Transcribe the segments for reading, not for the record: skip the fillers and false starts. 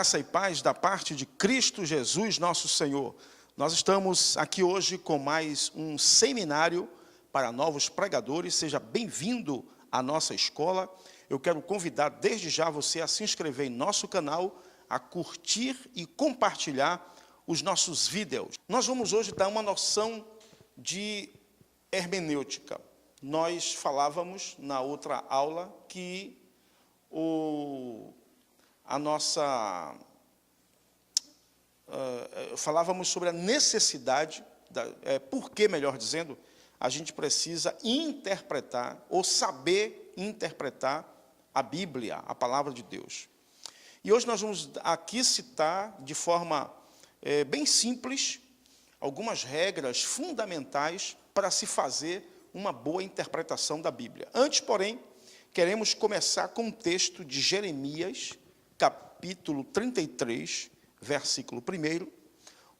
Graça e paz da parte de Cristo Jesus, nosso Senhor. Nós estamos aqui hoje com mais um seminário para novos pregadores. Seja bem-vindo à nossa escola. Eu quero convidar desde já você a se inscrever em nosso canal, a curtir e compartilhar os nossos vídeos. Nós vamos hoje dar uma noção de hermenêutica. Nós falávamos na outra aula que falávamos sobre a necessidade, por que, melhor dizendo, a gente precisa interpretar ou saber interpretar a Bíblia, a palavra de Deus. E hoje nós vamos aqui citar de forma bem simples algumas regras fundamentais para se fazer uma boa interpretação da Bíblia. Antes, porém, queremos começar com um texto de Jeremias, capítulo 33, versículo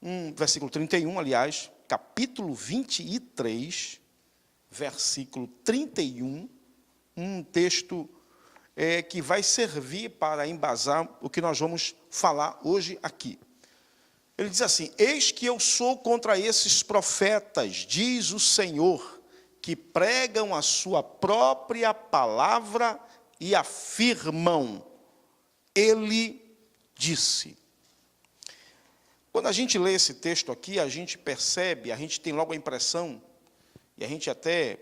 1, versículo 31, aliás, capítulo 23, versículo 31, um texto que vai servir para embasar o que nós vamos falar hoje aqui. Ele diz assim: eis que eu sou contra esses profetas, diz o Senhor, que pregam a sua própria palavra e afirmam, ele disse. Quando a gente lê esse texto aqui, a gente percebe, a gente tem logo a impressão, e a gente até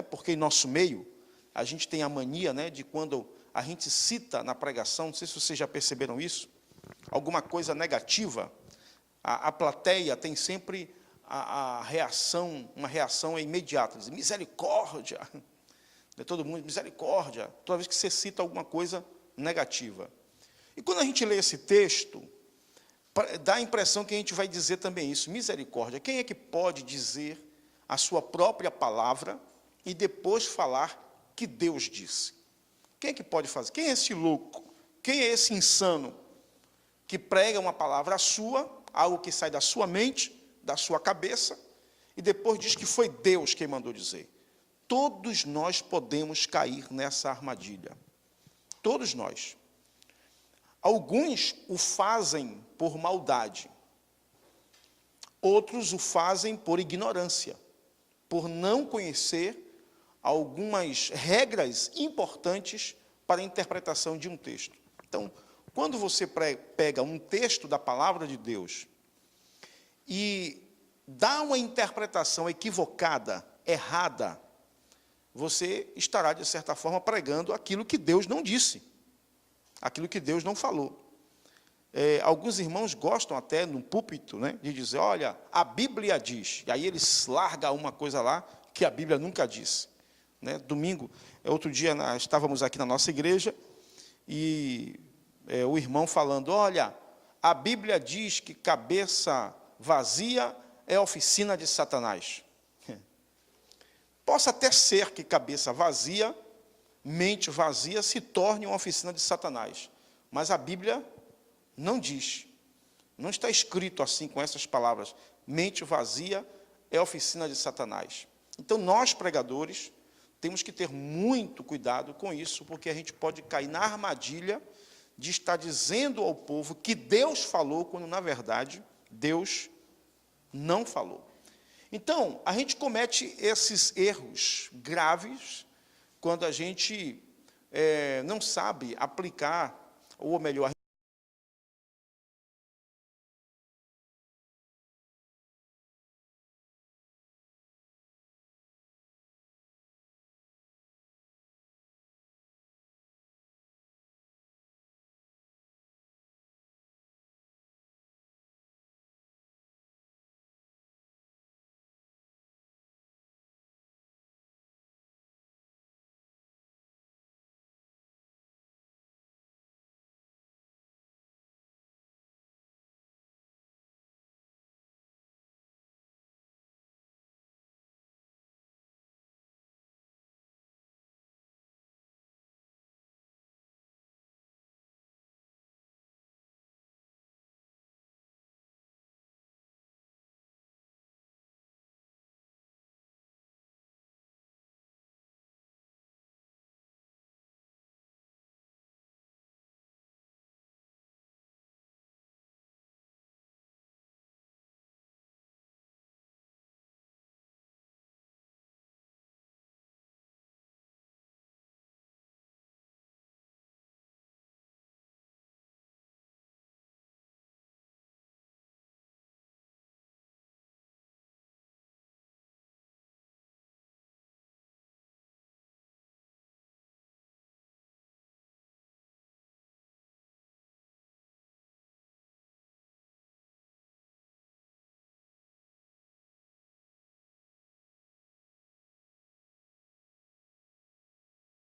porque em nosso meio, a gente tem a mania, né, de quando a gente cita na pregação, não sei se vocês já perceberam isso, alguma coisa negativa, a plateia tem sempre uma reação imediata, diz, misericórdia, todo mundo, misericórdia, toda vez que você cita alguma coisa negativa. E quando a gente lê esse texto, dá a impressão que a gente vai dizer também isso, misericórdia. Quem é que pode dizer a sua própria palavra e depois falar que Deus disse? Quem é que pode fazer? Quem é esse louco? Quem é esse insano que prega uma palavra sua, algo que sai da sua mente, da sua cabeça, e depois diz que foi Deus quem mandou dizer? Todos nós podemos cair nessa armadilha. Todos nós. Alguns o fazem por maldade. Outros o fazem por ignorância, por não conhecer algumas regras importantes para a interpretação de um texto. Então, quando você pega um texto da palavra de Deus e dá uma interpretação equivocada, errada, você estará, de certa forma, pregando aquilo que Deus não disse, aquilo que Deus não falou. Alguns irmãos gostam até, no púlpito, né, de dizer, olha, a Bíblia diz, e aí eles largam uma coisa lá que a Bíblia nunca disse. Né? Domingo, outro dia, estávamos aqui na nossa igreja, e o irmão falando, olha, a Bíblia diz que cabeça vazia é oficina de Satanás. Possa até ser que cabeça vazia, mente vazia, se torne uma oficina de Satanás. Mas a Bíblia não diz. Não está escrito assim, com essas palavras. Mente vazia é oficina de Satanás. Então, nós, pregadores, temos que ter muito cuidado com isso, porque a gente pode cair na armadilha de estar dizendo ao povo que Deus falou, quando, na verdade, Deus não falou. Então, a gente comete esses erros graves quando a gente não sabe aplicar, ou melhor,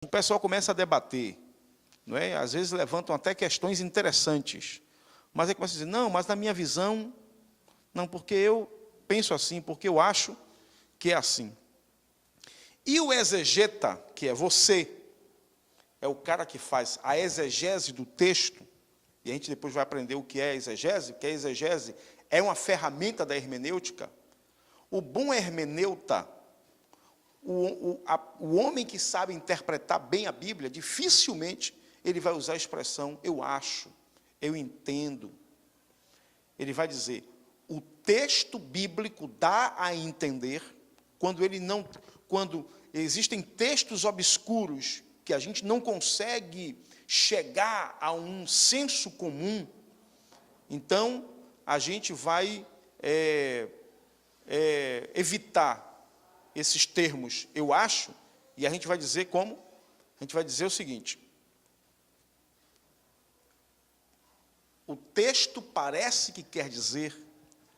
o pessoal começa a debater, não é? Às vezes levantam até questões interessantes, mas aí começa a dizer, não, mas na minha visão, não, porque eu penso assim, porque eu acho que é assim. E o exegeta, que é você, é o cara que faz a exegese do texto, e a gente depois vai aprender o que é exegese, porque a exegese é uma ferramenta da hermenêutica. O bom hermeneuta, o homem que sabe interpretar bem a Bíblia, dificilmente ele vai usar a expressão eu acho, eu entendo. Ele vai dizer, o texto bíblico dá a entender, quando existem textos obscuros que a gente não consegue chegar a um senso comum, então a gente vai evitar esses termos, eu acho, e a gente vai dizer como? A gente vai dizer o seguinte, o texto parece que quer dizer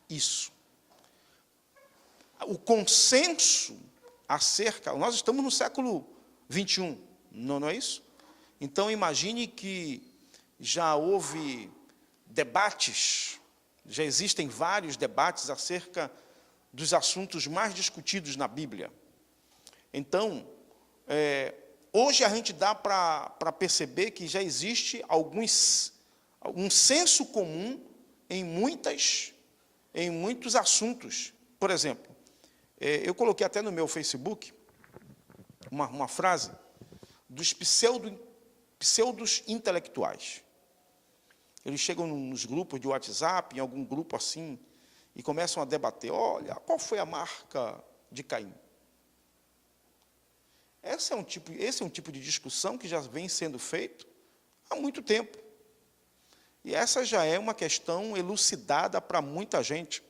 isso. O consenso acerca, nós estamos no século 21, não é isso? Então imagine que já houve debates, já existem vários debates acerca dos assuntos mais discutidos na Bíblia. Então, hoje a gente dá para perceber que já existe um senso comum em muitos assuntos. Por exemplo, eu coloquei até no meu Facebook uma frase dos pseudos intelectuais. Eles chegam nos grupos de WhatsApp, em algum grupo assim, e começam a debater, olha, qual foi a marca de Caim? Esse é um tipo de discussão que já vem sendo feito há muito tempo. E essa já é uma questão elucidada para muita gente.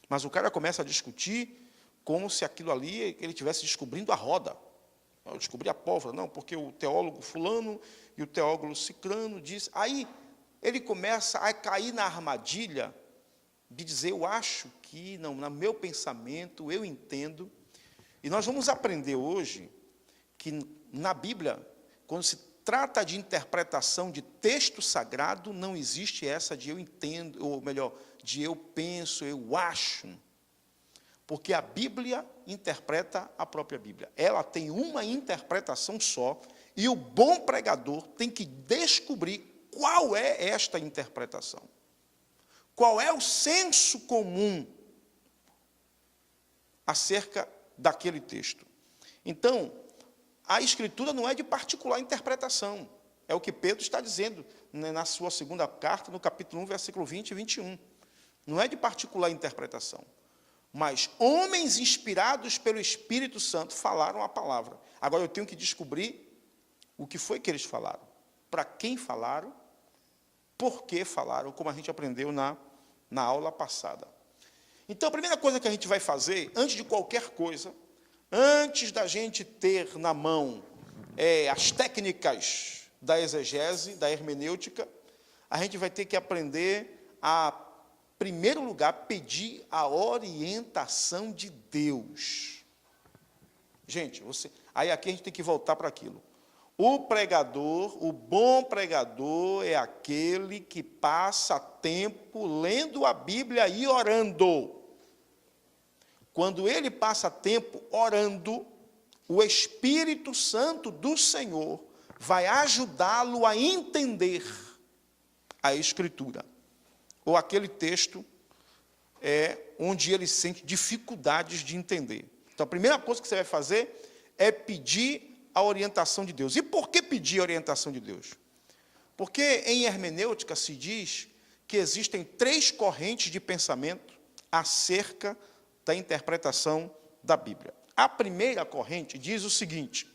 Mas o cara começa a discutir como se aquilo ali, ele estivesse descobrindo a roda. Eu descobri a pólvora, não, porque o teólogo fulano e o teólogo cicrano diz. Aí ele começa a cair na armadilha de dizer, eu acho que, não, no meu pensamento, eu entendo. E nós vamos aprender hoje que na Bíblia, quando se trata de interpretação de texto sagrado, não existe essa de eu entendo, ou melhor, de eu penso, eu acho. Porque a Bíblia interpreta a própria Bíblia. Ela tem uma interpretação só, e o bom pregador tem que descobrir qual é esta interpretação. Qual é o senso comum acerca daquele texto. Então, a Escritura não é de particular interpretação. É o que Pedro está dizendo na sua segunda carta, no capítulo 1, versículo 20 e 21. Não é de particular interpretação. Mas homens inspirados pelo Espírito Santo falaram a palavra. Agora eu tenho que descobrir o que foi que eles falaram. Para quem falaram, por que falaram, como a gente aprendeu na aula passada. Então, a primeira coisa que a gente vai fazer, antes de qualquer coisa, antes da gente ter na mão as técnicas da exegese, da hermenêutica, a gente vai ter que aprender a, em primeiro lugar, pedir a orientação de Deus. Gente, aí aqui a gente tem que voltar para aquilo. O pregador, o bom pregador é aquele que passa tempo lendo a Bíblia e orando. Quando ele passa tempo orando, o Espírito Santo do Senhor vai ajudá-lo a entender a Escritura, ou aquele texto onde ele sente dificuldades de entender. Então, a primeira coisa que você vai fazer é pedir a orientação de Deus. E por que pedir a orientação de Deus? Porque em hermenêutica se diz que existem 3 correntes de pensamento acerca da interpretação da Bíblia. A primeira corrente diz o seguinte,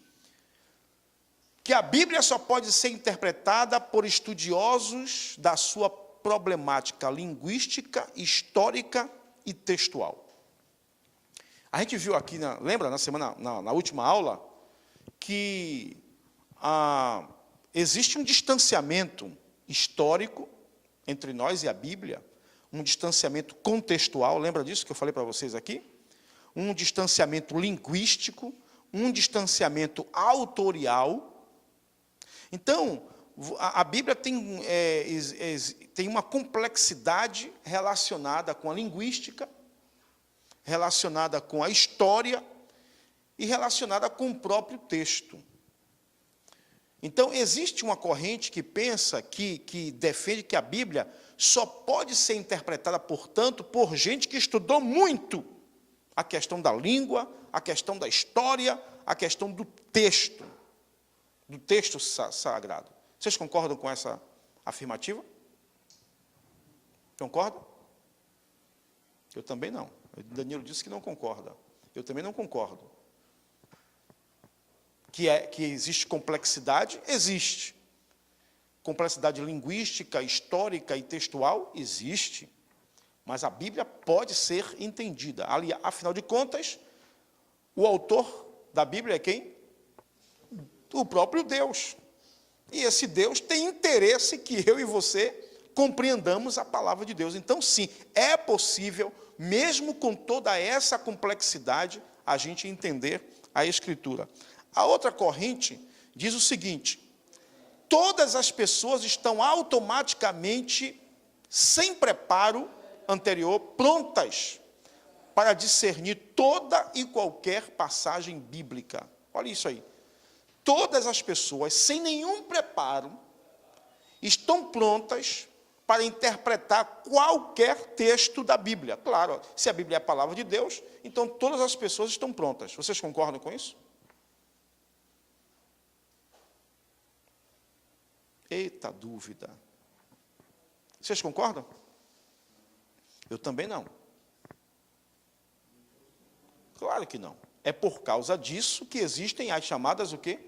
que a Bíblia só pode ser interpretada por estudiosos da sua problemática linguística, histórica e textual. A gente viu aqui, lembra, na última aula, que existe um distanciamento histórico entre nós e a Bíblia, um distanciamento contextual, lembra disso que eu falei para vocês aqui? Um distanciamento linguístico, um distanciamento autorial. Então, a Bíblia tem uma complexidade relacionada com a linguística, relacionada com a história e relacionada com o próprio texto. Então, existe uma corrente que pensa, que defende que a Bíblia só pode ser interpretada, portanto, por gente que estudou muito a questão da língua, a questão da história, a questão do texto sagrado. Vocês concordam com essa afirmativa? Concordam? Eu também não. Danilo disse que não concorda. Eu também não concordo. Que existe complexidade? Existe. Complexidade linguística, histórica e textual? Existe. Mas a Bíblia pode ser entendida. Ali, afinal de contas, o autor da Bíblia é quem? O próprio Deus. E esse Deus tem interesse que eu e você compreendamos a palavra de Deus. Então, sim, é possível, mesmo com toda essa complexidade, a gente entender a Escritura. A outra corrente diz o seguinte: todas as pessoas estão automaticamente, sem preparo anterior, prontas para discernir toda e qualquer passagem bíblica. Olha isso aí. Todas as pessoas, sem nenhum preparo, estão prontas para interpretar qualquer texto da Bíblia. Claro, se a Bíblia é a palavra de Deus, então todas as pessoas estão prontas. Vocês concordam com isso? Eita dúvida. Vocês concordam? Eu também não. Claro que não. É por causa disso que existem as chamadas o quê?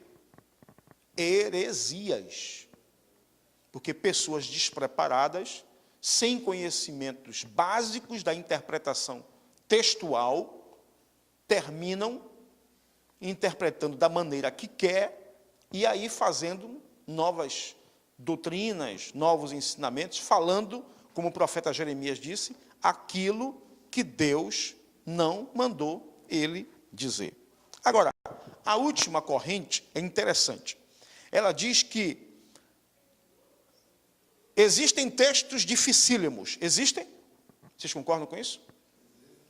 Heresias. Porque pessoas despreparadas, sem conhecimentos básicos da interpretação textual, terminam interpretando da maneira que quer e aí fazendo novas doutrinas, novos ensinamentos, falando, como o profeta Jeremias disse, aquilo que Deus não mandou ele dizer. Agora, a última corrente é interessante. Ela diz que existem textos dificílimos. Existem? Vocês concordam com isso?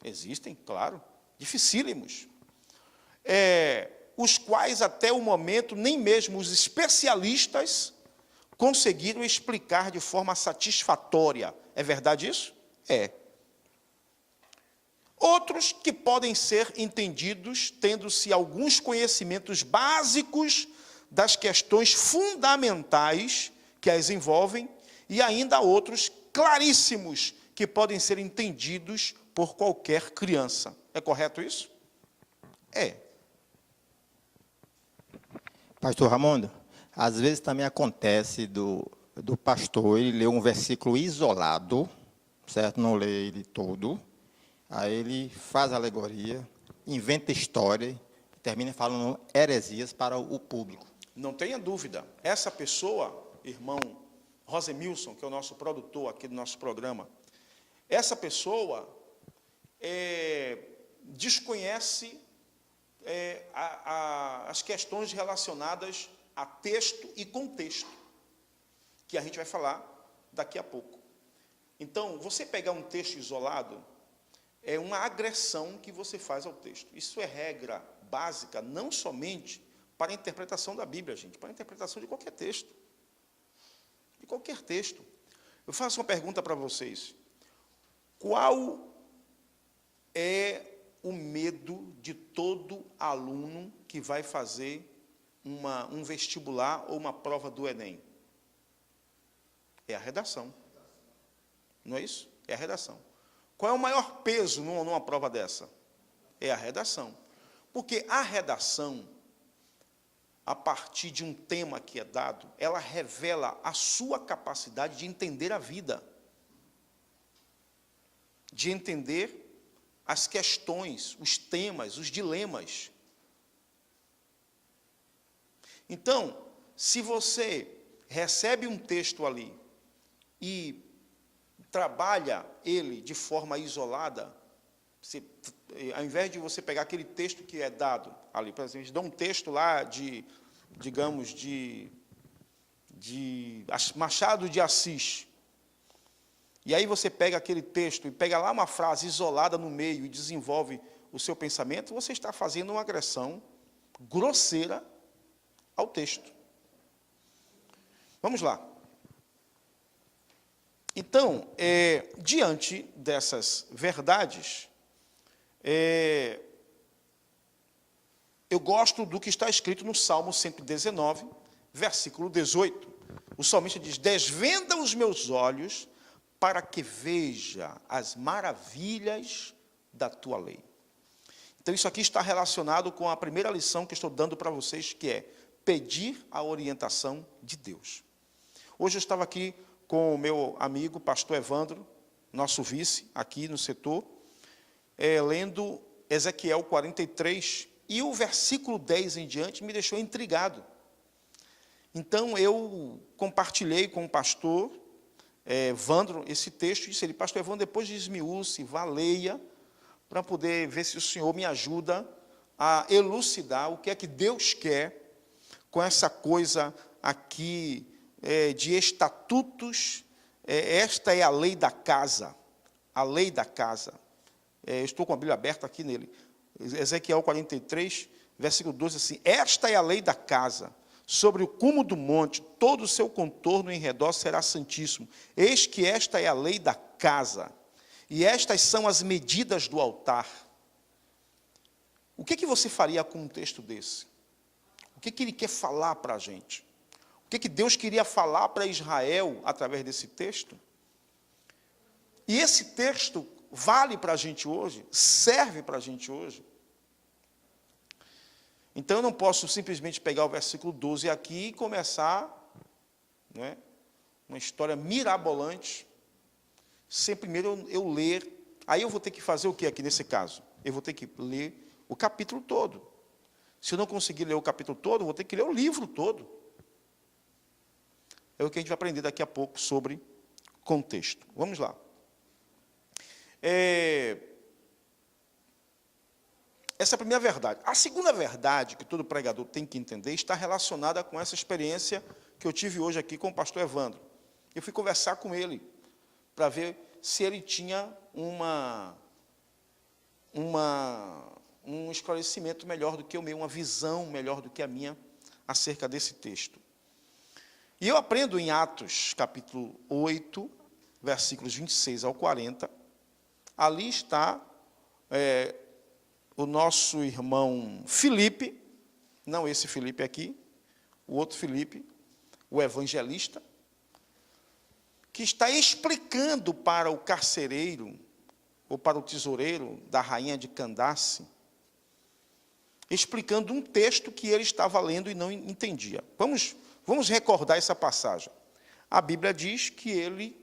Existem, claro. Dificílimos. Os quais, até o momento, nem mesmo os especialistas conseguiram explicar de forma satisfatória. É verdade isso? É. Outros que podem ser entendidos tendo-se alguns conhecimentos básicos das questões fundamentais que as envolvem, e ainda outros claríssimos que podem ser entendidos por qualquer criança. É correto isso? É. Pastor Ramondo, às vezes também acontece do pastor, ele lê um versículo isolado, certo? Não lê ele todo, aí ele faz alegoria, inventa história, e termina falando heresias para o público. Não tenha dúvida, essa pessoa, irmão Rosemilson, que é o nosso produtor aqui do nosso programa, essa pessoa desconhece as questões relacionadas a texto e contexto, que a gente vai falar daqui a pouco. Então, você pegar um texto isolado é uma agressão que você faz ao texto. Isso é regra básica, não somente para a interpretação da Bíblia, gente, para a interpretação de qualquer texto. De qualquer texto. Eu faço uma pergunta para vocês. Qual é o medo de todo aluno que vai fazer um vestibular ou uma prova do Enem? É a redação. Não é isso? É a redação. Qual é o maior peso numa prova dessa? É a redação. Porque a redação, a partir de um tema que é dado, ela revela a sua capacidade de entender a vida, de entender as questões, os temas, os dilemas. Então, se você recebe um texto ali e trabalha ele de forma isolada, Ao invés de você pegar aquele texto que é dado ali, por exemplo, eles dão um texto lá digamos, de Machado de Assis. E aí você pega aquele texto e pega lá uma frase isolada no meio e desenvolve o seu pensamento, você está fazendo uma agressão grosseira ao texto. Vamos lá. Então, diante dessas verdades, eu gosto do que está escrito no Salmo 119, versículo 18. O salmista diz: desvenda os meus olhos para que veja as maravilhas da tua lei. Então, isso aqui está relacionado com a primeira lição que estou dando para vocês, que é pedir a orientação de Deus. Hoje eu estava aqui com o meu amigo, pastor Evandro, nosso vice, aqui no setor, lendo Ezequiel 43, e o versículo 10 em diante me deixou intrigado. Então, eu compartilhei com o pastor Evandro esse texto, e disse ele: pastor Evandro, depois esmiúce, vá, leia, para poder ver se o senhor me ajuda a elucidar o que é que Deus quer com essa coisa aqui de estatutos. Esta é a lei da casa, a lei da casa. Eu estou com a Bíblia aberta aqui nele. Ezequiel 43, versículo 12, assim: esta é a lei da casa, sobre o cume do monte, todo o seu contorno em redor será santíssimo. Eis que esta é a lei da casa, e estas são as medidas do altar. O que você faria com um texto desse? O que ele quer falar para a gente? O que Deus queria falar para Israel através desse texto? E esse texto vale para a gente hoje, serve para a gente hoje. Então, eu não posso simplesmente pegar o versículo 12 aqui e começar, né, uma história mirabolante, sem primeiro eu ler. Aí eu vou ter que fazer o que aqui nesse caso? Eu vou ter que ler o capítulo todo. Se eu não conseguir ler o capítulo todo, eu vou ter que ler o livro todo. É o que a gente vai aprender daqui a pouco sobre contexto. Vamos lá. Essa é a primeira verdade. A segunda verdade que todo pregador tem que entender está relacionada com essa experiência que eu tive hoje aqui com o pastor Evandro. Eu fui conversar com ele para ver se ele tinha um esclarecimento melhor do que o meu, uma visão melhor do que a minha acerca desse texto. E eu aprendo em Atos, capítulo 8, versículos 26 ao 40, ali está o nosso irmão Filipe, não esse Filipe aqui, o outro Filipe, o evangelista, que está explicando para o carcereiro, ou para o tesoureiro da rainha de Candace, explicando um texto que ele estava lendo e não entendia. Vamos recordar essa passagem. A Bíblia diz que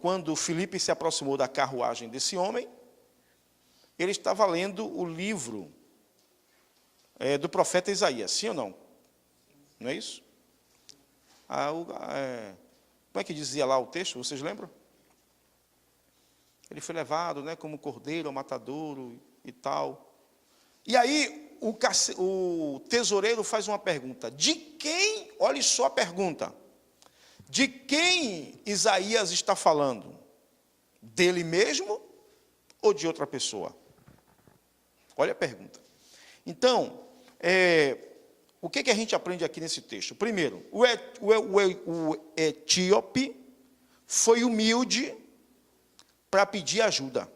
quando Filipe se aproximou da carruagem desse homem, ele estava lendo o livro do profeta Isaías, sim ou não? Não é isso? Como é que dizia lá o texto, vocês lembram? Ele foi levado, né, como cordeiro ao matadouro e tal. E aí o tesoureiro faz uma pergunta: de quem, olhe só a pergunta, de quem Isaías está falando? Dele mesmo ou de outra pessoa? Olha a pergunta. Então, o que a gente aprende aqui nesse texto? Primeiro, o etíope foi humilde para pedir ajuda.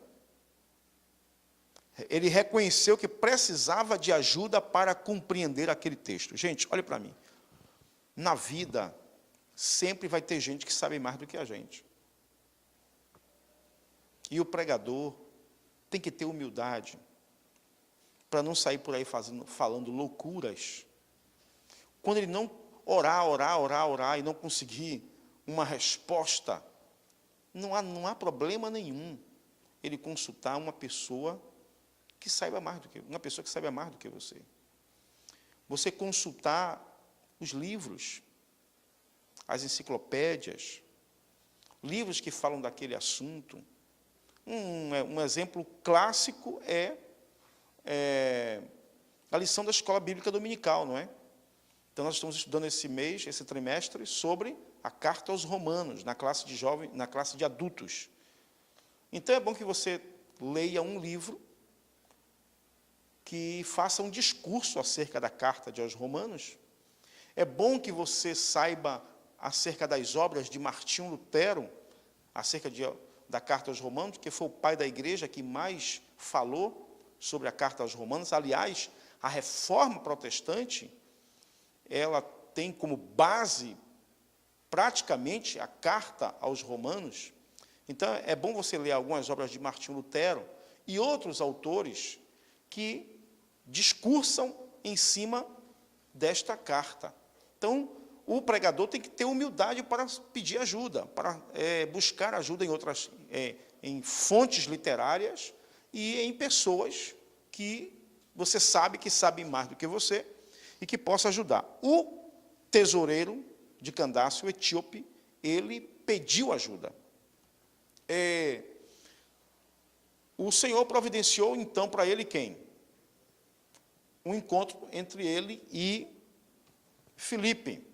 Ele reconheceu que precisava de ajuda para compreender aquele texto. Gente, olhe para mim. Na vida, sempre vai ter gente que sabe mais do que a gente. E o pregador tem que ter humildade para não sair por aí falando loucuras. Quando ele não orar e não conseguir uma resposta, não há problema nenhum ele consultar uma pessoa que saiba mais do que você. Você consultar os livros, as enciclopédias, livros que falam daquele assunto, Um exemplo clássico é a lição da Escola Bíblica Dominical, não é? Então, nós estamos estudando esse mês, esse trimestre, sobre a Carta aos Romanos, na classe de jovens, na classe de adultos. Então, é bom que você leia um livro que faça um discurso acerca da Carta aos Romanos. É bom que você saiba acerca das obras de Martinho Lutero, acerca da Carta aos Romanos, que foi o pai da igreja que mais falou sobre a Carta aos Romanos. Aliás, a Reforma Protestante, ela tem como base, praticamente, a Carta aos Romanos. Então, é bom você ler algumas obras de Martinho Lutero e outros autores que discursam em cima desta carta. Então, o pregador tem que ter humildade para pedir ajuda, para buscar ajuda em fontes literárias e em pessoas que você sabe que sabem mais do que você e que possa ajudar. O tesoureiro de Candace, o etíope, ele pediu ajuda. O Senhor providenciou, então, para ele quem? Um encontro entre ele e Filipe.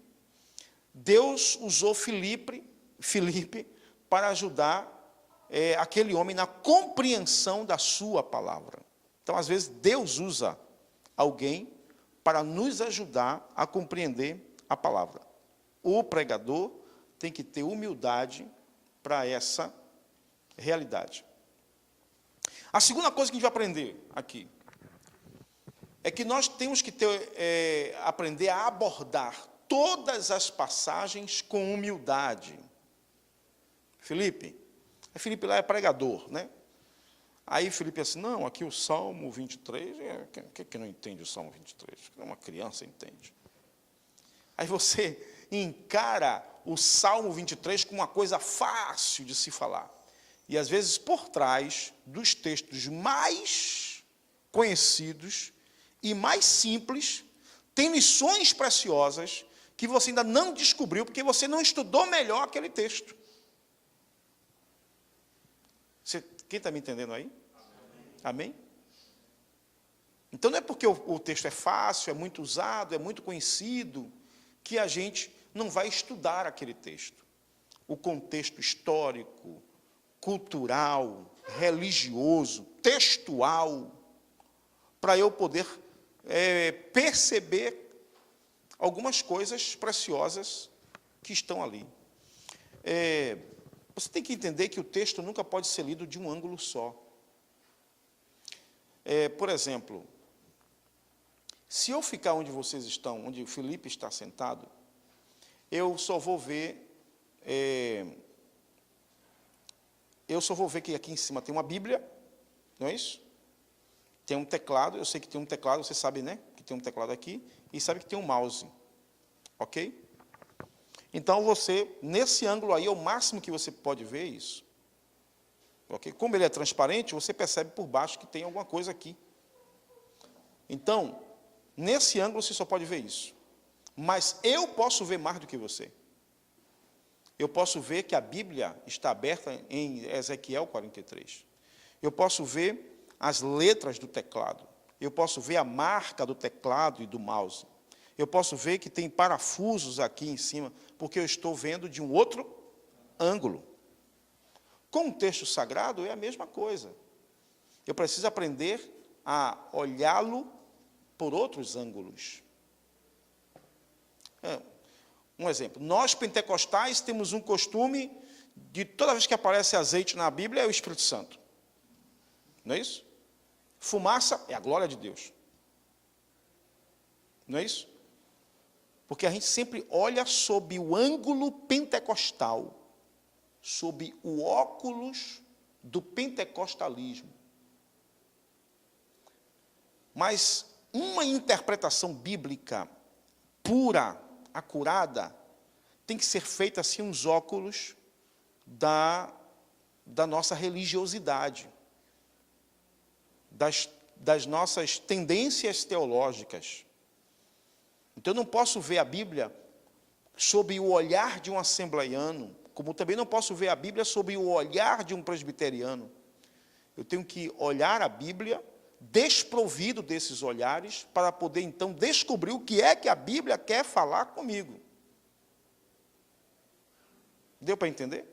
Deus usou Filipe para ajudar aquele homem na compreensão da sua palavra. Então, às vezes, Deus usa alguém para nos ajudar a compreender a palavra. O pregador tem que ter humildade para essa realidade. A segunda coisa que a gente vai aprender aqui é que nós temos que aprender a abordar todas as passagens com humildade. Filipe lá é pregador, né? Aí Filipe assim, não, aqui o Salmo 23, quem que não entende o Salmo 23? Uma criança entende. Aí você encara o Salmo 23 como uma coisa fácil de se falar. E, às vezes, por trás dos textos mais conhecidos e mais simples, tem lições preciosas que você ainda não descobriu, porque você não estudou melhor aquele texto. Quem está me entendendo aí? Amém? Então, não é porque o texto é fácil, é muito usado, é muito conhecido, que a gente não vai estudar aquele texto. O contexto histórico, cultural, religioso, textual, para eu poder perceber algumas coisas preciosas que estão ali. Você tem que entender que o texto nunca pode ser lido de um ângulo só. Por exemplo, se eu ficar onde vocês estão, onde o Filipe está sentado, eu só vou ver que aqui em cima tem uma Bíblia, não é isso? Tem um teclado, eu sei que tem um teclado, você sabe, né? Que tem um teclado aqui, e sabe que tem um mouse, ok? Então, nesse ângulo aí, é o máximo que você pode ver isso. Ok? Como ele é transparente, você percebe por baixo que tem alguma coisa aqui. Então, nesse ângulo, você só pode ver isso. Mas eu posso ver mais do que você. Eu posso ver que a Bíblia está aberta em Ezequiel 43. Eu posso ver as letras do teclado. Eu posso ver a marca do teclado e do mouse. Eu posso ver que tem parafusos aqui em cima, porque eu estou vendo de um outro ângulo. Com o texto sagrado é a mesma coisa. Eu preciso aprender a olhá-lo por outros ângulos. Um exemplo, nós pentecostais temos um costume de toda vez que aparece azeite na Bíblia é o Espírito Santo. Não é isso? Fumaça é a glória de Deus. Não é isso? Porque a gente sempre olha sob o ângulo pentecostal, sob o óculos do pentecostalismo. Mas uma interpretação bíblica pura, acurada, tem que ser feita assim nos óculos da nossa religiosidade, das nossas tendências teológicas. Então, eu não posso ver a Bíblia sob o olhar de um assembleiano, como também não posso ver a Bíblia sob o olhar de um presbiteriano. Eu tenho que olhar a Bíblia, desprovido desses olhares, para poder, então, descobrir o que é que a Bíblia quer falar comigo. Deu para entender?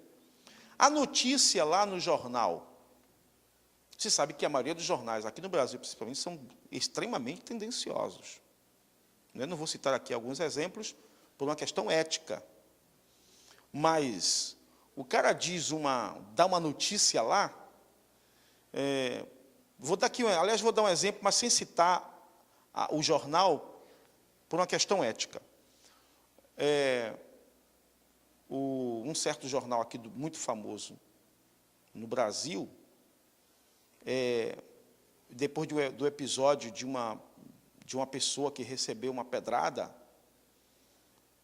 A notícia lá no jornal. Você sabe que a maioria dos jornais, aqui no Brasil principalmente, são extremamente tendenciosos. Eu não vou citar aqui alguns exemplos, por uma questão ética. Mas o cara dá uma notícia lá, vou dar um exemplo, mas sem citar o jornal, por uma questão ética. Um certo jornal aqui, muito famoso no Brasil, depois do episódio de uma pessoa que recebeu uma pedrada,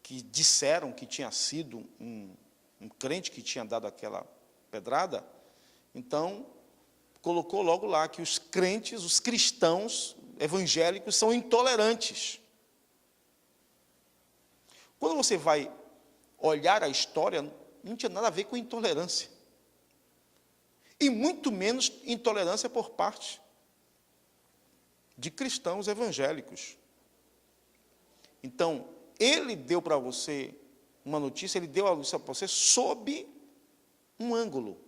que disseram que tinha sido um crente que tinha dado aquela pedrada, então colocou logo lá que os crentes, os cristãos evangélicos são intolerantes. Quando você vai olhar a história, não tinha nada a ver com intolerância. E muito menos intolerância por parte de cristãos evangélicos. Então, ele deu para você uma notícia, ele deu a notícia para você sob um ângulo.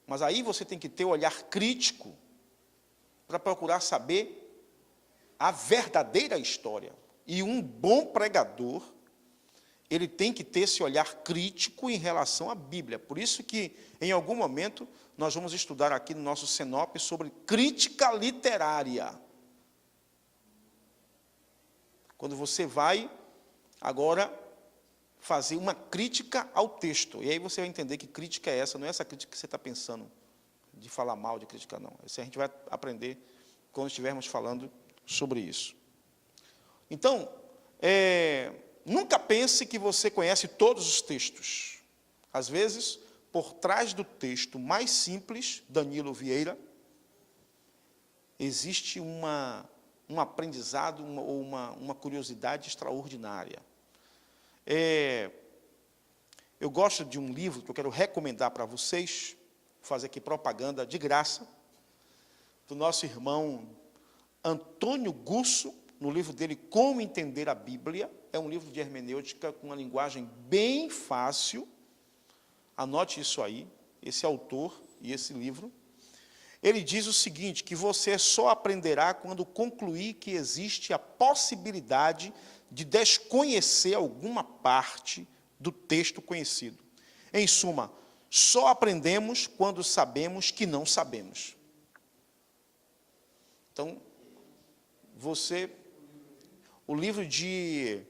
Mas aí você tem que ter o olhar crítico para procurar saber a verdadeira história. E um bom pregador, ele tem que ter esse olhar crítico em relação à Bíblia. Por isso que, em algum momento, nós vamos estudar aqui no nosso CENOP sobre crítica literária. Quando você vai, agora, fazer uma crítica ao texto. E aí você vai entender que crítica é essa, não é essa crítica que você está pensando de falar mal, de criticar, não. Isso a gente vai aprender quando estivermos falando sobre isso. Então, nunca pense que você conhece todos os textos. Às vezes, por trás do texto mais simples, Danilo Vieira, existe um aprendizado ou uma curiosidade extraordinária. Eu gosto de um livro que eu quero recomendar para vocês, fazer aqui propaganda de graça, do nosso irmão Antônio Gusso, no livro dele, Como Entender a Bíblia. É um livro de hermenêutica com uma linguagem bem fácil. Anote isso aí, esse autor e esse livro. Ele diz o seguinte, que você só aprenderá quando concluir que existe a possibilidade de desconhecer alguma parte do texto conhecido. Em suma, só aprendemos quando sabemos que não sabemos. Então, o livro de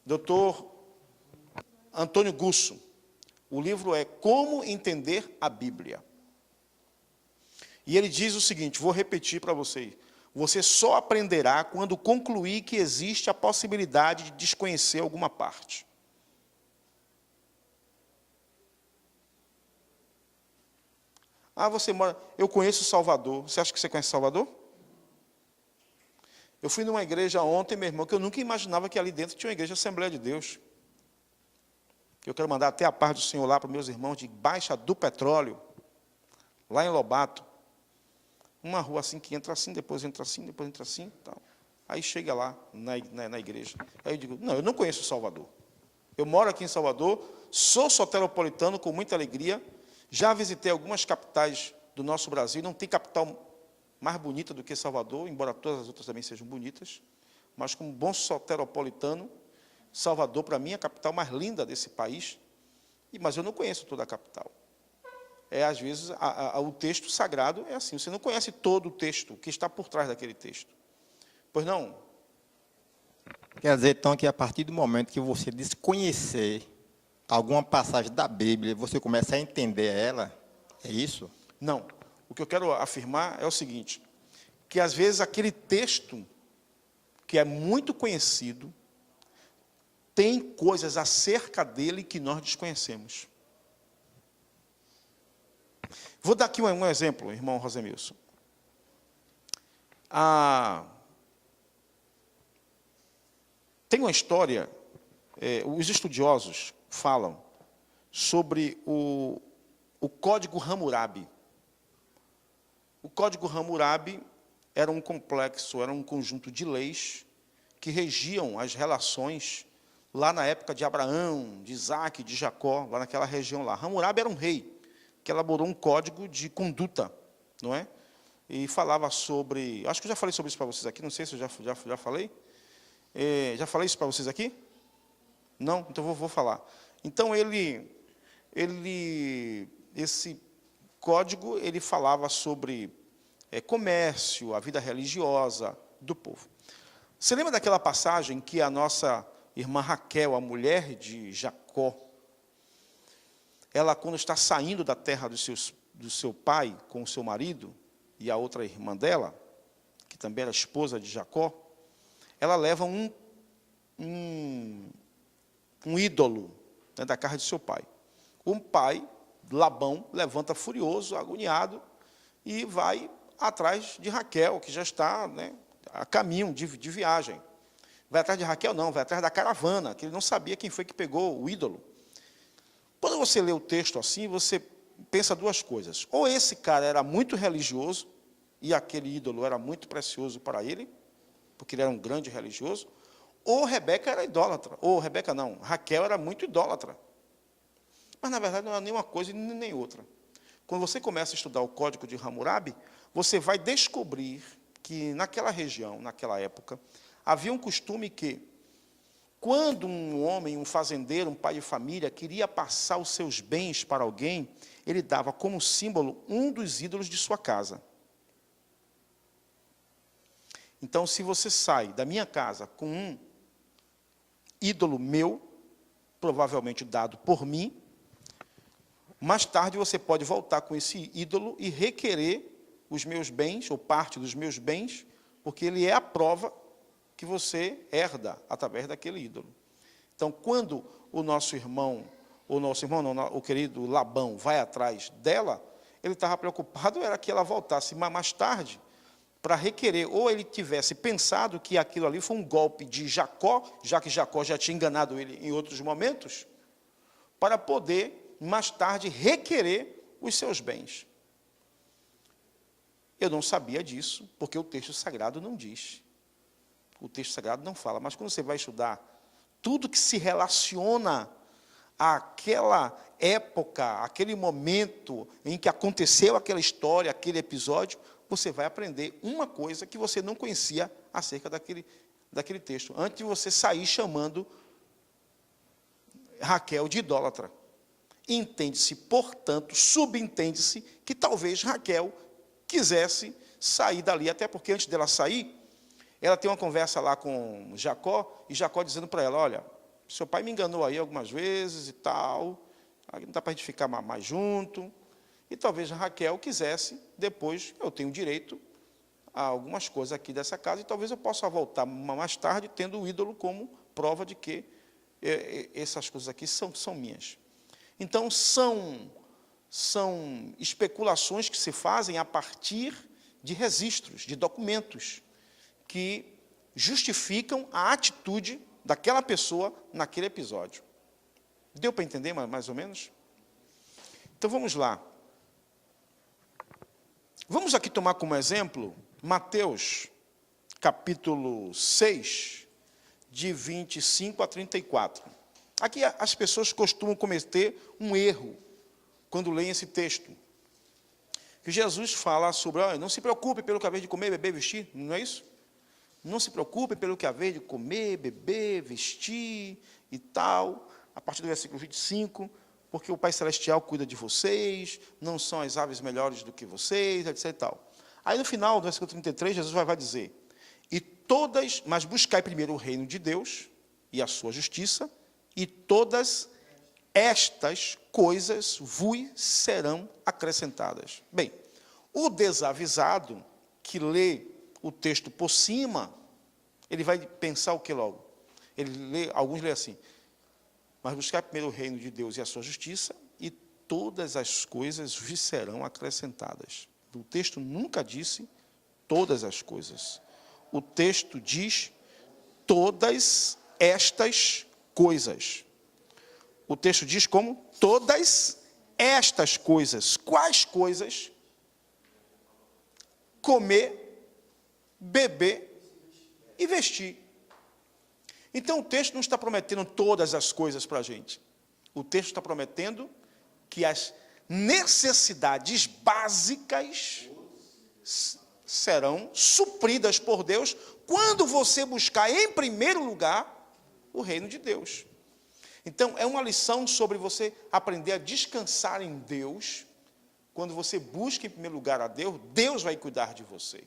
Dr. Antônio Gusso, o livro é Como Entender a Bíblia. E ele diz o seguinte, vou repetir para vocês, você só aprenderá quando concluir que existe a possibilidade de desconhecer alguma parte. Eu conheço Salvador. Você acha que você conhece Salvador? Eu fui numa igreja ontem, meu irmão, que eu nunca imaginava que ali dentro tinha uma igreja Assembleia de Deus. Eu quero mandar até a paz do Senhor lá para meus irmãos de Baixa do Petróleo, lá em Lobato. Uma rua assim que entra assim, depois entra assim, depois entra assim. Tal. Aí chega lá na igreja. Aí eu digo, não, eu não conheço Salvador. Eu moro aqui em Salvador, sou soteropolitano com muita alegria, já visitei algumas capitais do nosso Brasil, não tem capital mais bonita do que Salvador, embora todas as outras também sejam bonitas, mas como bom soteropolitano, Salvador, para mim, é a capital mais linda desse país, mas eu não conheço toda a capital. Às vezes, o texto sagrado é assim, você não conhece todo o texto, o que está por trás daquele texto. Pois não? Quer dizer, então, que a partir do momento que você desconhecer alguma passagem da Bíblia, você começa a entender ela, é isso? Não. O que eu quero afirmar é o seguinte, que às vezes aquele texto, que é muito conhecido, tem coisas acerca dele que nós desconhecemos. Vou dar aqui um exemplo, irmão Rosemilson. Tem uma história, os estudiosos falam sobre o Código Hammurabi. O Código Hammurabi era um complexo, era um conjunto de leis que regiam as relações lá na época de Abraão, de Isaac, de Jacó, lá naquela região lá. Hammurabi era um rei que elaborou um código de conduta, não é? E falava sobre... Acho que eu já falei sobre isso para vocês aqui, não sei se eu já falei. Já falei isso para vocês aqui? Não? Então vou falar. Então, esse código, ele falava sobre comércio, a vida religiosa do povo. Você lembra daquela passagem que a nossa irmã Raquel, a mulher de Jacó, ela, quando está saindo da terra do seu pai com o seu marido, e a outra irmã dela, que também era esposa de Jacó, ela leva um ídolo, né, da casa de seu pai. O pai, Labão, levanta furioso, agoniado, e vai atrás de Raquel, que já está, né, a caminho de viagem. Vai atrás de Raquel? Não, vai atrás da caravana, que ele não sabia quem foi que pegou o ídolo. Quando você lê o texto assim, você pensa duas coisas. Ou esse cara era muito religioso, e aquele ídolo era muito precioso para ele, porque ele era um grande religioso, ou Rebeca era idólatra. Ou Rebeca não, Raquel era muito idólatra. Mas, na verdade, não era nem uma coisa nem outra. Quando você começa a estudar o Código de Hammurabi, você vai descobrir que, naquela região, naquela época, havia um costume que, quando um homem, um fazendeiro, um pai de família, queria passar os seus bens para alguém, ele dava como símbolo um dos ídolos de sua casa. Então, se você sai da minha casa com um ídolo meu, provavelmente dado por mim, mais tarde você pode voltar com esse ídolo e requerer os meus bens, ou parte dos meus bens, porque ele é a prova que você herda através daquele ídolo. Então, quando o nosso irmão, o querido Labão, vai atrás dela, ele estava preocupado, era que ela voltasse mais tarde, para requerer, ou ele tivesse pensado que aquilo ali foi um golpe de Jacó, já que Jacó já tinha enganado ele em outros momentos, para poder, mais tarde, requerer os seus bens. Eu não sabia disso, porque o texto sagrado não diz. O texto sagrado não fala, mas quando você vai estudar tudo que se relaciona àquela época, aquele momento em que aconteceu aquela história, aquele episódio, você vai aprender uma coisa que você não conhecia acerca daquele texto, antes de você sair chamando Raquel de idólatra. Entende-se, portanto, subentende-se que talvez Raquel quisesse sair dali, até porque antes dela sair, ela tem uma conversa lá com Jacó, e Jacó dizendo para ela, olha, seu pai me enganou aí algumas vezes e tal, não dá para a gente ficar mais junto. E talvez Raquel quisesse, depois, eu tenho direito a algumas coisas aqui dessa casa, e talvez eu possa voltar mais tarde, tendo o ídolo como prova de que essas coisas aqui são minhas. Então, são especulações que se fazem a partir de registros, de documentos, que justificam a atitude daquela pessoa naquele episódio. Deu para entender mais ou menos? Então, vamos lá. Vamos aqui tomar como exemplo Mateus, capítulo 6, de 25 a 34. Aqui as pessoas costumam cometer um erro quando leem esse texto. Que Jesus fala sobre, não se preocupe pelo que haver de comer, beber, vestir, não é isso? Não se preocupe pelo que haver de comer, beber, vestir e tal, a partir do versículo 25, porque o Pai Celestial cuida de vocês, não são as aves melhores do que vocês, etc. E tal. Aí no final do versículo 33, Jesus vai dizer, mas buscai primeiro o reino de Deus e a sua justiça, e todas estas coisas vos serão acrescentadas. Bem, o desavisado que lê o texto por cima, ele vai pensar o que logo? Alguns lê assim, mas buscar primeiro o reino de Deus e a sua justiça, e todas as coisas vos serão acrescentadas. O texto nunca disse todas as coisas. O texto diz todas estas coisas. O texto diz como? Todas estas coisas. Quais coisas? Comer, beber e vestir. Então o texto não está prometendo todas as coisas para a gente. O texto está prometendo que as necessidades básicas serão supridas por Deus quando você buscar em primeiro lugar o reino de Deus. Então, é uma lição sobre você aprender a descansar em Deus. Quando você busca em primeiro lugar a Deus, Deus vai cuidar de você.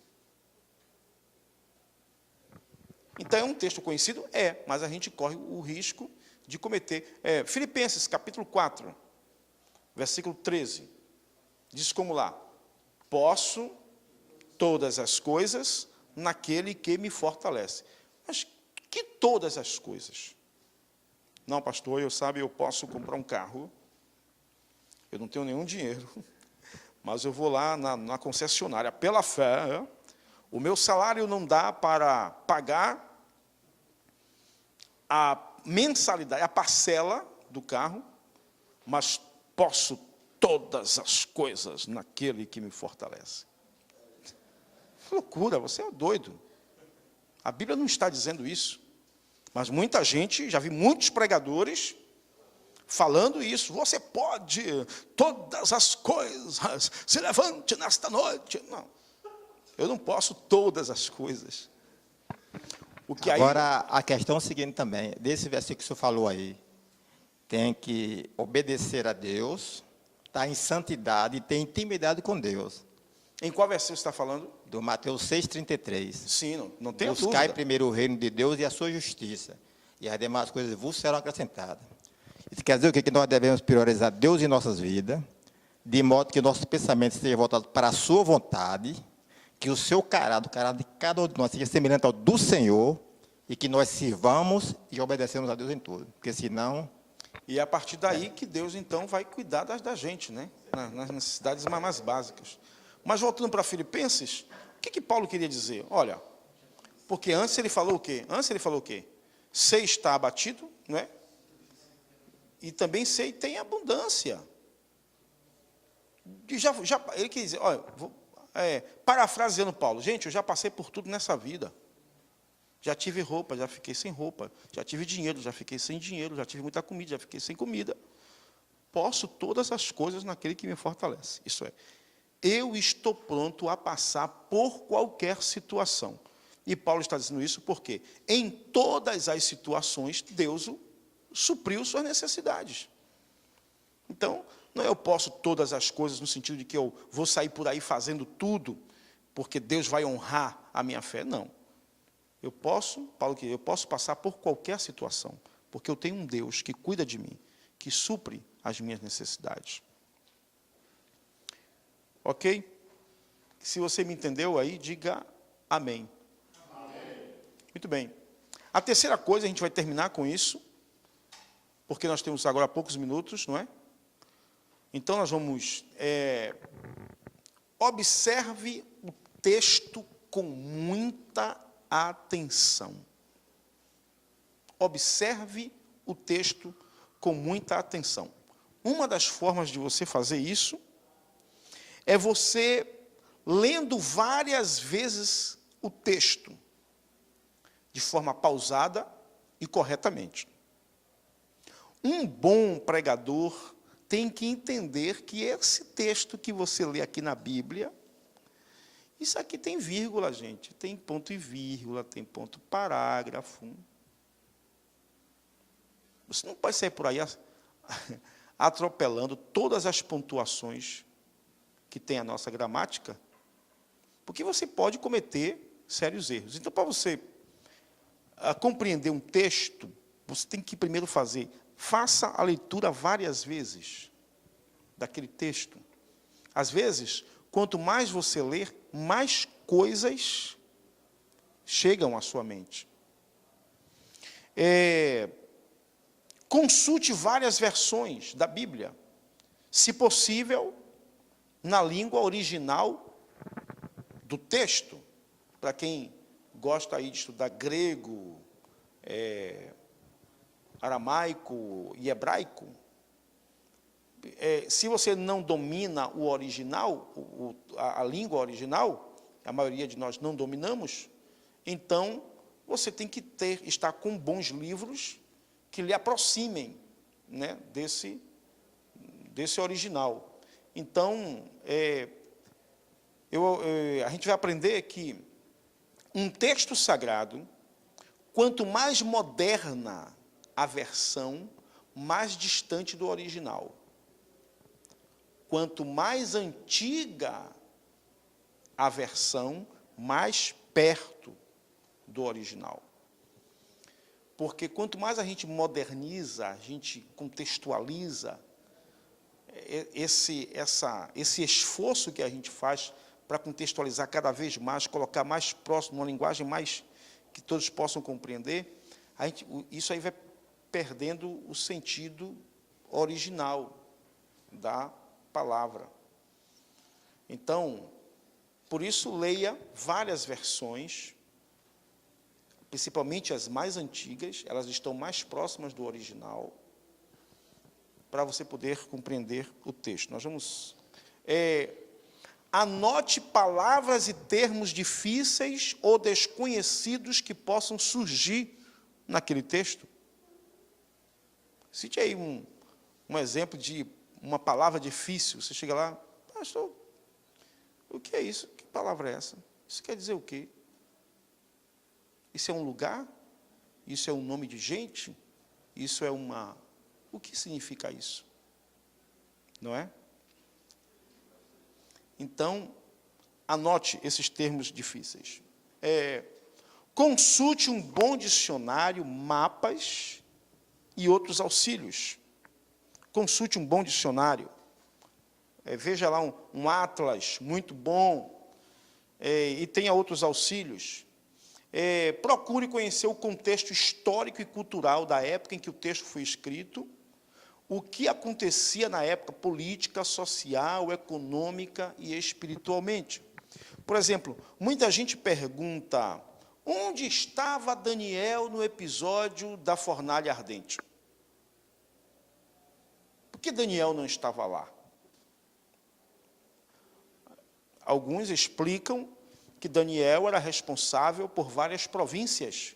Então, é um texto conhecido? É, mas a gente corre o risco de cometer. Filipenses, capítulo 4, versículo 13. Diz como lá: posso todas as coisas naquele que me fortalece. Mas que todas as coisas? Não, pastor, eu posso comprar um carro, eu não tenho nenhum dinheiro, mas eu vou lá na concessionária, pela fé, o meu salário não dá para pagar a mensalidade, a parcela do carro, mas posso todas as coisas naquele que me fortalece. Que loucura, você é doido. A Bíblia não está dizendo isso. Mas muita gente, já vi muitos pregadores falando isso. Você pode todas as coisas, se levante nesta noite. Não, eu não posso todas as coisas. Agora, a questão é a seguinte também, desse versículo que o senhor falou aí, tem que obedecer a Deus, estar em santidade e ter intimidade com Deus. Em qual versículo você está falando? Do Mateus 6,33. Sim, não tenho dúvida. Buscai primeiro o reino de Deus e a sua justiça, e as demais coisas vos serão acrescentadas. Isso quer dizer o quê? Que nós devemos priorizar Deus em nossas vidas, de modo que nossos pensamentos estejam voltados para a sua vontade, que o seu caráter, o caráter de cada um de nós seja semelhante ao do Senhor, e que nós sirvamos e obedecemos a Deus em tudo. Porque senão... E é a partir daí que Deus, então, vai cuidar da gente, né? Nas necessidades mais básicas. Mas voltando para Filipenses, o que Paulo queria dizer? Olha, porque antes ele falou o quê? Sei estar abatido, não é? E também sei tem abundância. E ele quer dizer, olha, parafraseando Paulo, gente, eu já passei por tudo nessa vida. Já tive roupa, já fiquei sem roupa. Já tive dinheiro, já fiquei sem dinheiro. Já tive muita comida, já fiquei sem comida. Posso todas as coisas naquele que me fortalece. Isso é, eu estou pronto a passar por qualquer situação. E Paulo está dizendo isso porque em todas as situações, Deus supriu suas necessidades. Então, não é eu posso todas as coisas no sentido de que eu vou sair por aí fazendo tudo, porque Deus vai honrar a minha fé. Não. Eu posso passar por qualquer situação, porque eu tenho um Deus que cuida de mim, que supre as minhas necessidades. Ok? Se você me entendeu aí, diga amém. Amém. Muito bem. A terceira coisa, a gente vai terminar com isso, porque nós temos agora poucos minutos, não é? Então, nós vamos... observe o texto com muita atenção. Observe o texto com muita atenção. Uma das formas de você fazer isso é você lendo várias vezes o texto, de forma pausada e corretamente. Um bom pregador tem que entender que esse texto que você lê aqui na Bíblia, isso aqui tem vírgula, gente, tem ponto e vírgula, tem ponto parágrafo. Você não pode sair por aí atropelando todas as pontuações que tem a nossa gramática, porque você pode cometer sérios erros. Então, para você compreender um texto, você tem que primeiro faça a leitura várias vezes daquele texto. Às vezes, quanto mais você ler, mais coisas chegam à sua mente. Consulte várias versões da Bíblia, se possível, na língua original do texto. Para quem gosta aí de estudar grego, aramaico e hebraico, se você não domina o original, a língua original, a maioria de nós não dominamos, então você tem que estar com bons livros que lhe aproximem, né, desse original. Então, a gente vai aprender que um texto sagrado, quanto mais moderna a versão, mais distante do original. Quanto mais antiga a versão, mais perto do original. Porque quanto mais a gente moderniza, a gente contextualiza, esse esforço que a gente faz para contextualizar cada vez mais, colocar mais próximo, uma linguagem mais que todos possam compreender, isso aí vai perdendo o sentido original da palavra. Então, por isso, leia várias versões, principalmente as mais antigas, elas estão mais próximas do original, para você poder compreender o texto. Nós vamos... anote palavras e termos difíceis ou desconhecidos que possam surgir naquele texto. Cite aí um exemplo de uma palavra difícil. Você chega lá, pastor, o que é isso? Que palavra é essa? Isso quer dizer o quê? Isso é um lugar? Isso é um nome de gente? Isso é uma... O que significa isso? Não é? Então, anote esses termos difíceis. Consulte um bom dicionário, mapas e outros auxílios. Consulte um bom dicionário. Veja lá um atlas muito bom, e tenha outros auxílios. Procure conhecer o contexto histórico e cultural da época em que o texto foi escrito, o que acontecia na época política, social, econômica e espiritualmente. Por exemplo, muita gente pergunta, onde estava Daniel no episódio da fornalha ardente? Por que Daniel não estava lá? Alguns explicam que Daniel era responsável por várias províncias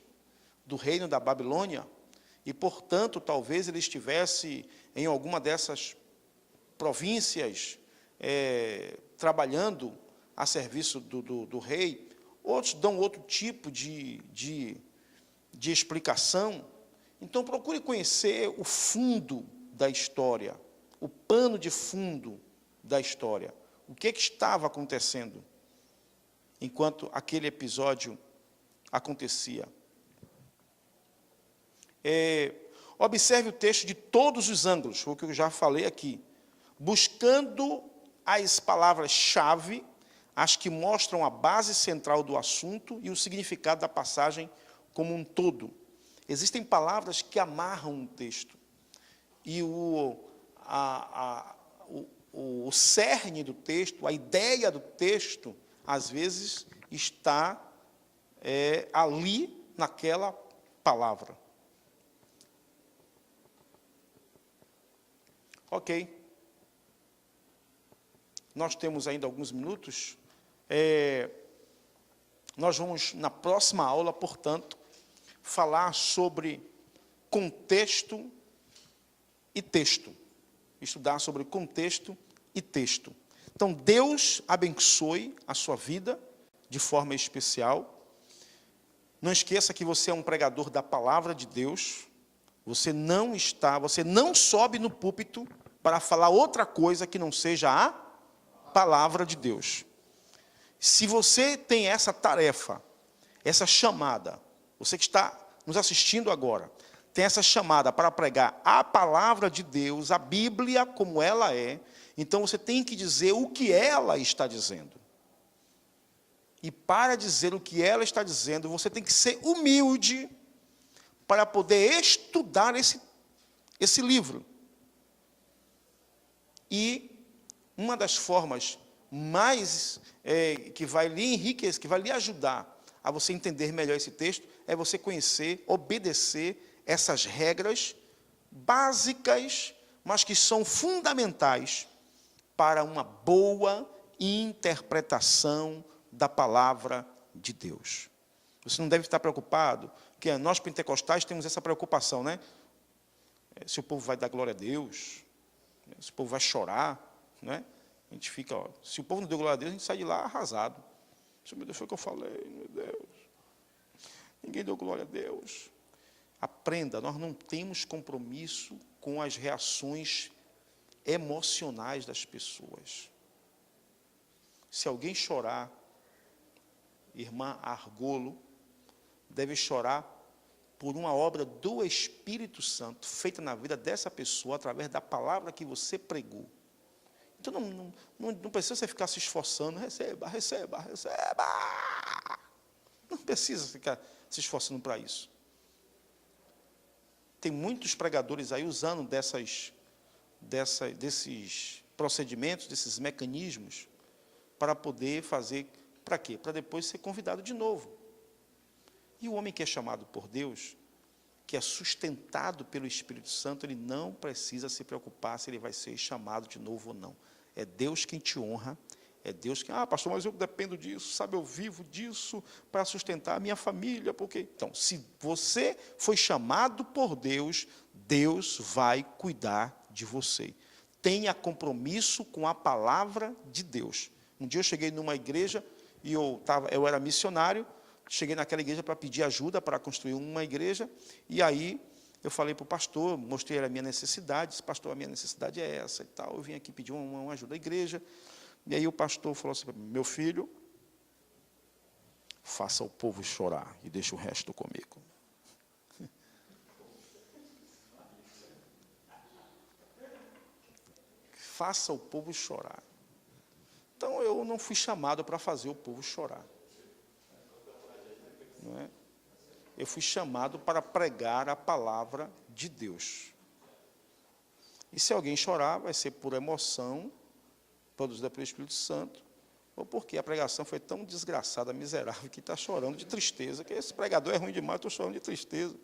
do reino da Babilônia, e, portanto, talvez ele estivesse em alguma dessas províncias, trabalhando a serviço do rei. Outros dão outro tipo de explicação. Então, procure conhecer o fundo da história, o pano de fundo da história. O que estava acontecendo enquanto aquele episódio acontecia. Observe o texto de todos os ângulos, o que eu já falei aqui, buscando as palavras-chave, as que mostram a base central do assunto e o significado da passagem como um todo. Existem palavras que amarram um texto, e o cerne do texto, a ideia do texto, às vezes, está ali naquela palavra. Ok. Nós temos ainda alguns minutos. Nós vamos, na próxima aula, portanto, falar sobre contexto e texto. Estudar sobre contexto e texto. Então, Deus abençoe a sua vida de forma especial. Não esqueça que você é um pregador da palavra de Deus. Você não sobe no púlpito para falar outra coisa que não seja a palavra de Deus. Se você tem essa tarefa, essa chamada, você que está nos assistindo agora, tem essa chamada para pregar a palavra de Deus, a Bíblia como ela é, então você tem que dizer o que ela está dizendo. E para dizer o que ela está dizendo, você tem que ser humilde para poder estudar esse livro. E uma das formas mais que vai lhe enriquecer, que vai lhe ajudar a você entender melhor esse texto, é você conhecer, obedecer essas regras básicas mas que são fundamentais para uma boa interpretação da palavra de Deus. Você não deve estar preocupado, porque nós pentecostais temos essa preocupação, né? Se o povo vai dar glória a Deus, se o povo vai chorar, né? A gente fica, ó, se o povo não deu glória a Deus, a gente sai de lá arrasado. Meu Deus, foi o que eu falei, meu Deus. Ninguém deu glória a Deus. Aprenda, nós não temos compromisso com as reações emocionais das pessoas. Se alguém chorar, irmã Argolo, deve chorar por uma obra do Espírito Santo, feita na vida dessa pessoa, através da palavra que você pregou. Então, não precisa você ficar se esforçando, receba, receba, receba. Não precisa ficar se esforçando para isso. Tem muitos pregadores aí usando desses procedimentos, desses mecanismos, para poder fazer, para quê? Para depois ser convidado de novo. E o homem que é chamado por Deus, que é sustentado pelo Espírito Santo, ele não precisa se preocupar se ele vai ser chamado de novo ou não. É Deus quem te honra, é Deus quem... Ah, pastor, mas eu dependo disso, sabe, eu vivo disso para sustentar a minha família, porque... Então, se você foi chamado por Deus, Deus vai cuidar de você. Tenha compromisso com a palavra de Deus. Um dia eu cheguei numa igreja, e eu era missionário, cheguei naquela igreja para pedir ajuda para construir uma igreja, e aí eu falei para o pastor, mostrei a minha necessidade, disse, pastor, a minha necessidade é essa e tal, eu vim aqui pedir uma ajuda à igreja, e aí o pastor falou assim, meu filho, faça o povo chorar e deixa o resto comigo. Faça o povo chorar. Então eu não fui chamado para fazer o povo chorar. Não é? Eu fui chamado para pregar a palavra de Deus. E se alguém chorar, vai ser por emoção, produzida pelo Espírito Santo, ou porque a pregação foi tão desgraçada, miserável, que está chorando de tristeza, que esse pregador é ruim demais, estou chorando de tristeza.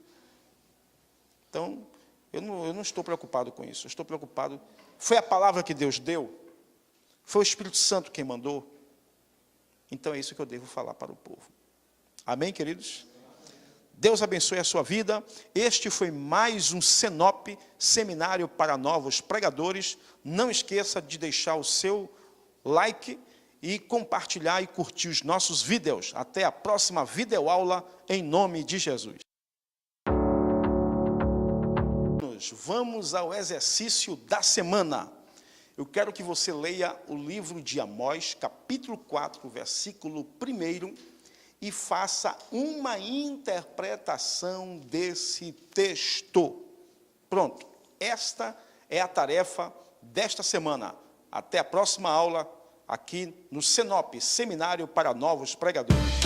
Então, eu não estou preocupado com isso, eu estou preocupado... Foi a palavra que Deus deu? Foi o Espírito Santo quem mandou? Então é isso que eu devo falar para o povo. Amém, queridos? Deus abençoe a sua vida. Este foi mais um Senop, Seminário para Novos Pregadores. Não esqueça de deixar o seu like e compartilhar e curtir os nossos vídeos. Até a próxima videoaula, em nome de Jesus. Vamos ao exercício da semana. Eu quero que você leia o livro de Amós, capítulo 4, versículo 1, e faça uma interpretação desse texto. Pronto, esta é a tarefa desta semana. Até a próxima aula, aqui no Senop, Seminário para Novos Pregadores.